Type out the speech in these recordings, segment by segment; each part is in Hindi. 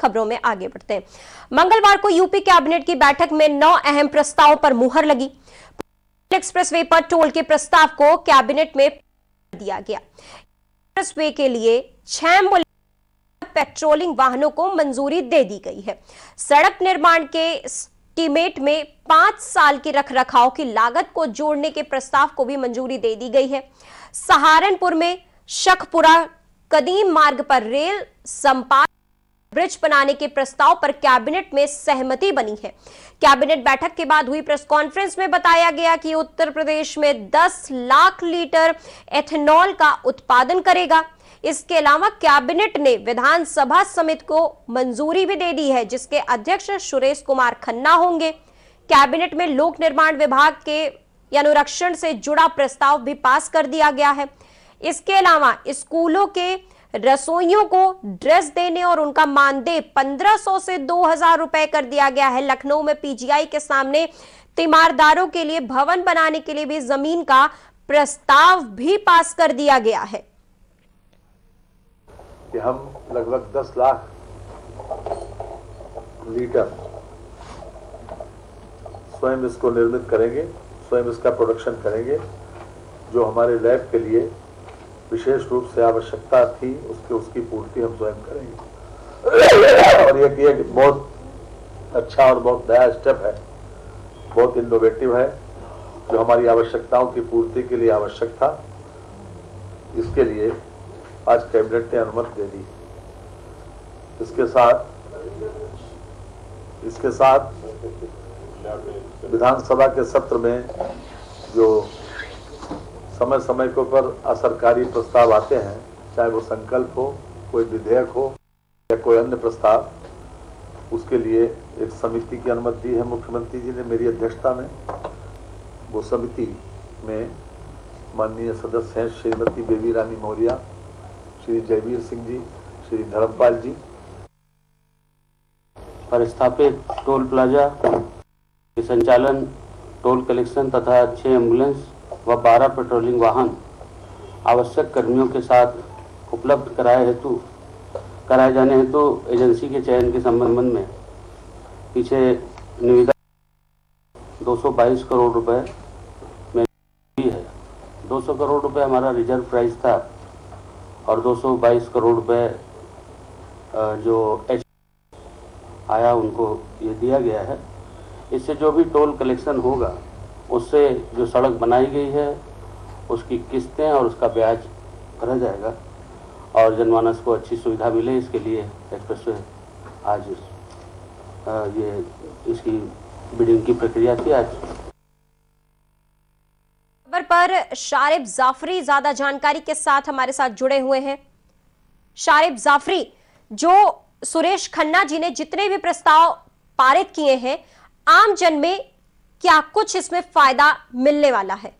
खबरों में आगे बढ़ते हैं। मंगलवार को यूपी कैबिनेट की बैठक में 9 अहम प्रस्तावों पर मुहर लगी। एक्सप्रेसवे पर टोल के प्रस्ताव को कैबिनेट में दिया गया। एक्सप्रेसवे के लिए 6 पेट्रोलिंग वाहनों को मंजूरी दे दी गई है। सड़क निर्माण के एस्टीमेट में 5 साल की रखरखाव की लागत को जोड़ने के प्रस्ताव को भी मंजूरी दे दी गई है। सहारनपुर में शखपुरा कदीम मार्ग पर रेल संपात ब्रिज बनाने के प्रस्ताव पर कैबिनेट में सहमति बनी है। कैबिनेट बैठक के बाद हुई प्रेस कॉन्फ्रेंस में बताया गया कि उत्तर प्रदेश में 10 लाख लीटर एथेनॉल का उत्पादन करेगा। इसके अलावा कैबिनेट ने विधानसभा समिति को मंजूरी भी दे दी है, जिसके अध्यक्ष सुरेश कुमार खन्ना होंगे। कैबिनेट में लोक निर्माण विभाग के अनुरक्षण से जुड़ा प्रस्ताव भी पास कर दिया गया है। इसके अलावा स्कूलों के रसोइयों को ड्रेस देने और उनका मानदेय 1500 से 2000 रुपए कर दिया गया है। लखनऊ में पीजीआई के सामने तीमारदारों के लिए भवन बनाने के लिए भी जमीन का प्रस्ताव भी पास कर दिया गया है। कि हम लगभग 10 लाख लीटर स्वयं इसको निर्मित करेंगे, स्वयं इसका प्रोडक्शन करेंगे, जो हमारे लैब के लिए विशेष रूप से आवश्यकता थी, उसकी पूर्ति हम स्वयं करेंगे। और ये बहुत अच्छा और बहुत नया स्टेप है, बहुत इनोवेटिव है, जो हमारी आवश्यकताओं की पूर्ति के लिए आवश्यक था। इसके लिए आज कैबिनेट ने अनुमति दे दी। इसके साथ विधानसभा के सत्र में जो समय समय के ऊपर असरकारी प्रस्ताव आते हैं, चाहे वो संकल्प हो, कोई विधेयक हो या कोई अन्य प्रस्ताव, उसके लिए एक समिति की अनुमति दी है मुख्यमंत्री जी ने मेरी अध्यक्षता में। वो समिति में माननीय सदस्य हैं श्रीमती बेबी रानी मौर्य, श्री जयवीर सिंह जी, श्री धर्मपाल जी। पर स्थापित टोल प्लाजा के संचालन, टोल कलेक्शन तथा 6 एम्बुलेंस व 12 पेट्रोलिंग वाहन आवश्यक कर्मियों के साथ उपलब्ध कराए जाने हेतु एजेंसी के चयन के संबंध में पीछे निविदा 222 करोड़ रुपए में है। 200 करोड़ रुपए हमारा रिजर्व प्राइस था और 222 करोड़ रुपए जो आया उनको ये दिया गया है। इससे जो भी टोल कलेक्शन होगा, उससे जो सड़क बनाई गई है उसकी किस्तें और उसका ब्याज भरा जाएगा और जनमानस को अच्छी सुविधा मिले, इसके लिए एक्सप्रेसवे आज ये इसकी बिडिंग की प्रक्रिया थी। आज खबर पर शारिब जाफरी ज्यादा जानकारी के साथ हमारे साथ जुड़े हुए हैं। शारिब जाफरी, जो सुरेश खन्ना जी ने जितने भी प्रस्ताव पारित किए हैं, आम जन में क्या कुछ इसमें फायदा मिलने वाला है?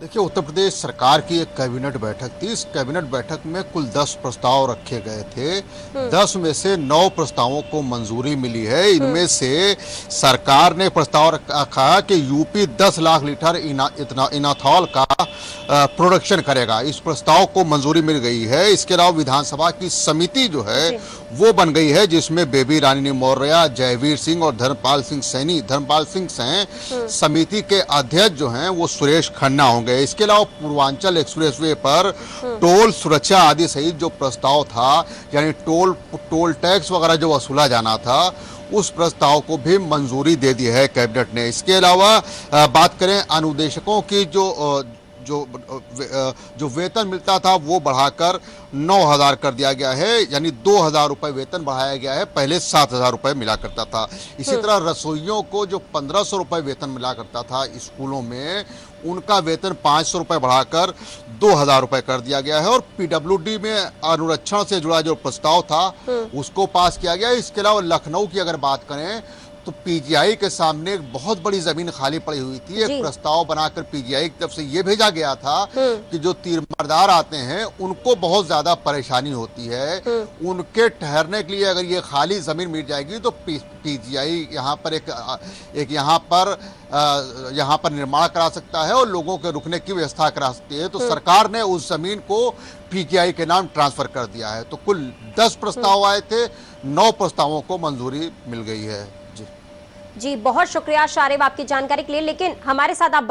देखिए, उत्तर प्रदेश सरकार की एक कैबिनेट बैठक थी। इस कैबिनेट बैठक में कुल 10 प्रस्ताव रखे गए थे। 10 में से 9 प्रस्तावों को मंजूरी मिली है। इनमें से सरकार ने प्रस्ताव रखा कि यूपी 10 लाख लीटर इथेनॉल का प्रोडक्शन करेगा। इस प्रस्ताव को मंजूरी मिल गई है। इसके अलावा विधानसभा की समिति जो है वो बन गई है, जिसमें बेबी रानी मौर्य, जयवीर सिंह और धर्मपाल सिंह सैनी। समिति के अध्यक्ष जो हैं वो सुरेश खन्ना होंगे। इसके अलावा पूर्वांचल एक्सप्रेसवे पर टोल सुरक्षा आदि सहित जो प्रस्ताव था, यानी टोल टैक्स वगैरह जो वसूला जाना था, उस प्रस्ताव को भी मंजूरी दे दी है कैबिनेट ने। इसके अलावा बात करें अनुदेशकों की, जो वेतन मिलता था वो बढ़ाकर 9000 कर दिया गया है, यानी 2000 रुपये वेतन बढ़ाया गया है। पहले 7000 रुपये मिला करता था। इसी तरह रसोइयों को जो 1500 रुपये वेतन मिला करता था स्कूलों में, उनका वेतन 500 रुपये बढ़ाकर 2000 रुपये कर दिया गया है। और पीडब्ल्यूडी में अनुरक्षण से जुड़ा जो प्रस्ताव था उसको पास किया गया। इसके अलावा लखनऊ की अगर बात करें तो पीजीआई के सामने एक बहुत बड़ी जमीन खाली पड़ी हुई थी। जी। एक प्रस्ताव बनाकर पीजीआई की तरफ से ये भेजा गया था कि जो तीरमारदार आते हैं उनको बहुत ज्यादा परेशानी होती है, उनके ठहरने के लिए अगर ये खाली जमीन मिल जाएगी तो पीजीआई यहाँ पर एक यहाँ पर निर्माण करा सकता है और लोगों के रुकने की व्यवस्था करा सकती है। तो सरकार ने उस जमीन को पीजीआई के नाम ट्रांसफर कर दिया है। तो कुल 10 प्रस्ताव आए थे, 9 प्रस्तावों को मंजूरी मिल गई है। जी जी, बहुत शुक्रिया शारिब आपकी जानकारी के लिए। लेकिन हमारे साथ आप